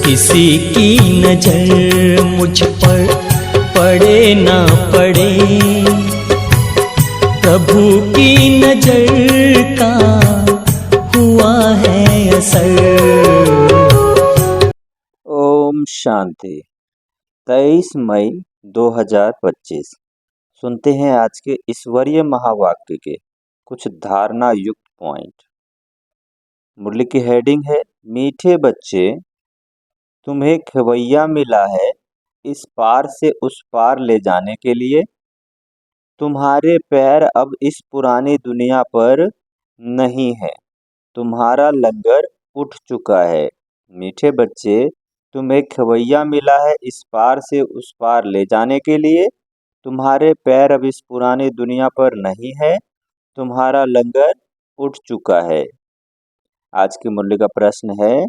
किसी की नजर मुझ पर पड़े ना पड़े, प्रभु की नजर का हुआ है असर। ओम शांति। 23 मई 2025। सुनते हैं आज के ईश्वरीय महावाक्य के कुछ धारणा युक्त पॉइंट। मुरली की हेडिंग है, मीठे बच्चे तुम्हें खवैया मिला है इस पार से उस पार ले जाने के लिए। तुम्हारे पैर अब इस पुरानी दुनिया पर नहीं है, तुम्हारा लंगर उठ चुका है। मीठे बच्चे तुम्हें खवैया मिला है इस पार से उस पार ले जाने के लिए। तुम्हारे पैर अब इस पुरानी दुनिया पर नहीं है, तुम्हारा लंगर उठ चुका है। आज की मुरली का प्रश्न है,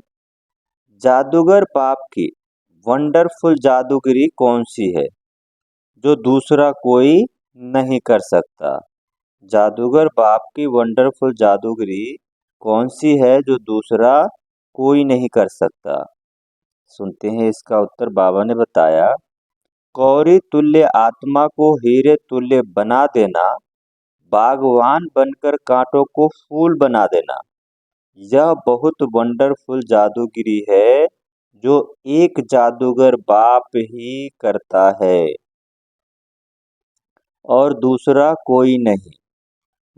जादूगर बाप की वंडरफुल जादूगिरी कौन सी है जो दूसरा कोई नहीं कर सकता। जादूगर बाप की वंडरफुल जादूगिरी कौन सी है जो दूसरा कोई नहीं कर सकता। सुनते हैं इसका उत्तर। बाबा ने बताया, कौरी तुल्य आत्मा को हीरे तुल्य बना देना, बागवान बनकर कांटों को फूल बना देना, यह बहुत वंडरफुल जादूगिरी है जो एक जादूगर बाप ही करता है और दूसरा कोई नहीं।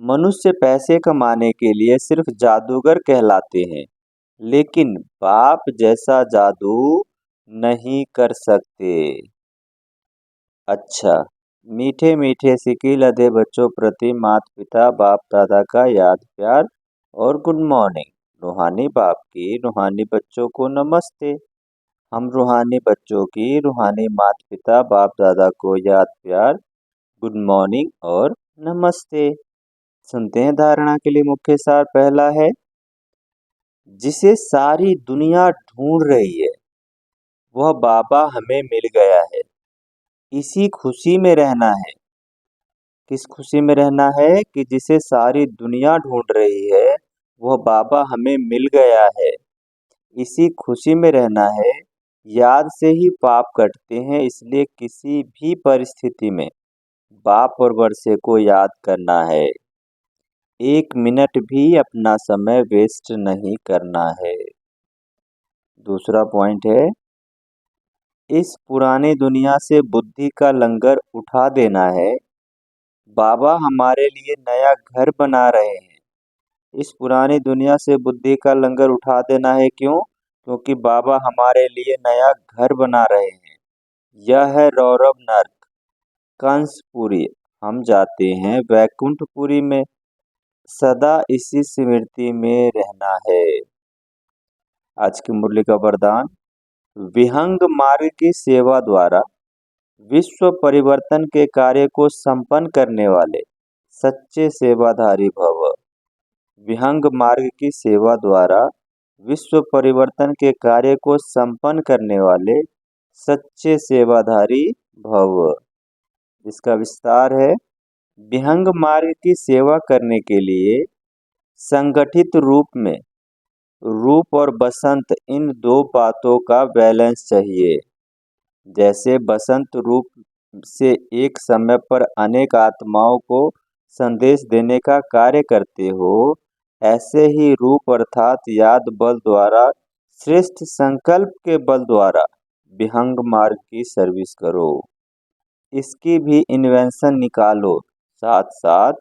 मनुष्य पैसे कमाने के लिए सिर्फ जादूगर कहलाते हैं, लेकिन बाप जैसा जादू नहीं कर सकते। अच्छा, मीठे मीठे सिकी लदे बच्चों प्रति माता पिता बाप दादा का याद प्यार और गुड मॉर्निंग। रूहानी बाप की रूहानी बच्चों को नमस्ते। हम रूहानी बच्चों की रूहानी माता पिता बाप दादा को याद प्यार, गुड मॉर्निंग और नमस्ते। सुनते हैं धारणा के लिए मुख्य सार। पहला है, जिसे सारी दुनिया ढूंढ रही है वह बाबा हमें मिल गया है, इसी खुशी में रहना है। किस खुशी में रहना है कि जिसे सारी दुनिया ढूंढ रही है वह बाबा हमें मिल गया है, इसी खुशी में रहना है। याद से ही पाप कटते हैं, इसलिए किसी भी परिस्थिति में बाप और वर्षे को याद करना है। 1 मिनट भी अपना समय वेस्ट नहीं करना है। दूसरा पॉइंट है, इस पुरानी दुनिया से बुद्धि का लंगर उठा देना है। बाबा हमारे लिए नया घर बना रहे हैं। इस पुरानी दुनिया से बुद्धि का लंगर उठा देना है। क्यों? क्योंकि बाबा हमारे लिए नया घर बना रहे हैं। यह है रौरव नर्क, कंसपुरी। हम जाते हैं वैकुंठपुरी में। सदा इसी स्मृति में रहना है। आज की मुरली का वरदान, विहंग मार्ग की सेवा द्वारा विश्व परिवर्तन के कार्य को संपन्न करने वाले सच्चे सेवाधारी भव। विहंग मार्ग की सेवा द्वारा विश्व परिवर्तन के कार्य को संपन्न करने वाले सच्चे सेवाधारी भव। इसका विस्तार है, विहंग मार्ग की सेवा करने के लिए संगठित रूप में रूप और बसंत, इन दो बातों का बैलेंस चाहिए। जैसे बसंत रूप से एक समय पर अनेक आत्माओं को संदेश देने का कार्य करते हो, ऐसे ही रूप अर्थात याद बल द्वारा, श्रेष्ठ संकल्प के बल द्वारा विहंग मार्ग की सर्विस करो। इसकी भी इन्वेंशन निकालो। साथ साथ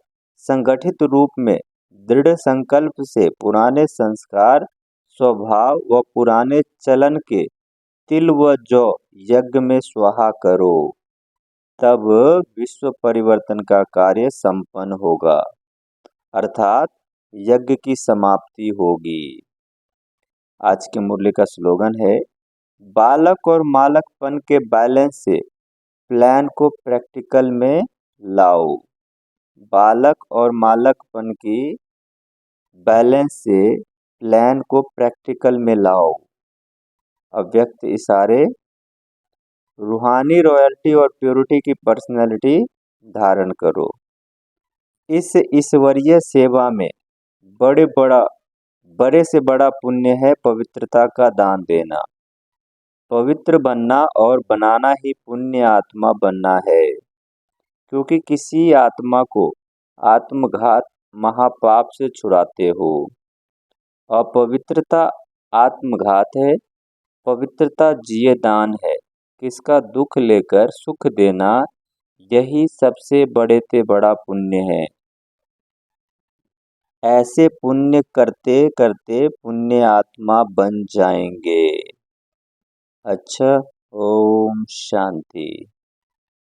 संगठित रूप में दृढ़ संकल्प से पुराने संस्कार, स्वभाव व पुराने चलन के तिल व जौ यज्ञ में स्वाहा करो, तब विश्व परिवर्तन का कार्य संपन्न होगा, अर्थात यज्ञ की समाप्ति होगी। आज की मुरली का स्लोगन है, बालक और मालकपन के बैलेंस से प्लान को प्रैक्टिकल में लाओ। बालक और मालकपन की बैलेंस से प्लान को प्रैक्टिकल में लाओ। अव्यक्त इशारे, रूहानी रॉयल्टी और प्योरिटी की पर्सनैलिटी धारण करो। इस ईश्वरीय सेवा में बड़े से बड़ा पुण्य है पवित्रता का दान देना। पवित्र बनना और बनाना ही पुण्य आत्मा बनना है, क्योंकि किसी आत्मा को आत्मघात महापाप से छुड़ाते हो। अपवित्रता आत्मघात है, पवित्रता जिये दान है। किसका दुख लेकर सुख देना, यही सबसे बड़े से बड़ा पुण्य है। ऐसे पुण्य करते करते पुण्य आत्मा बन जाएंगे। अच्छा, ओम शांति।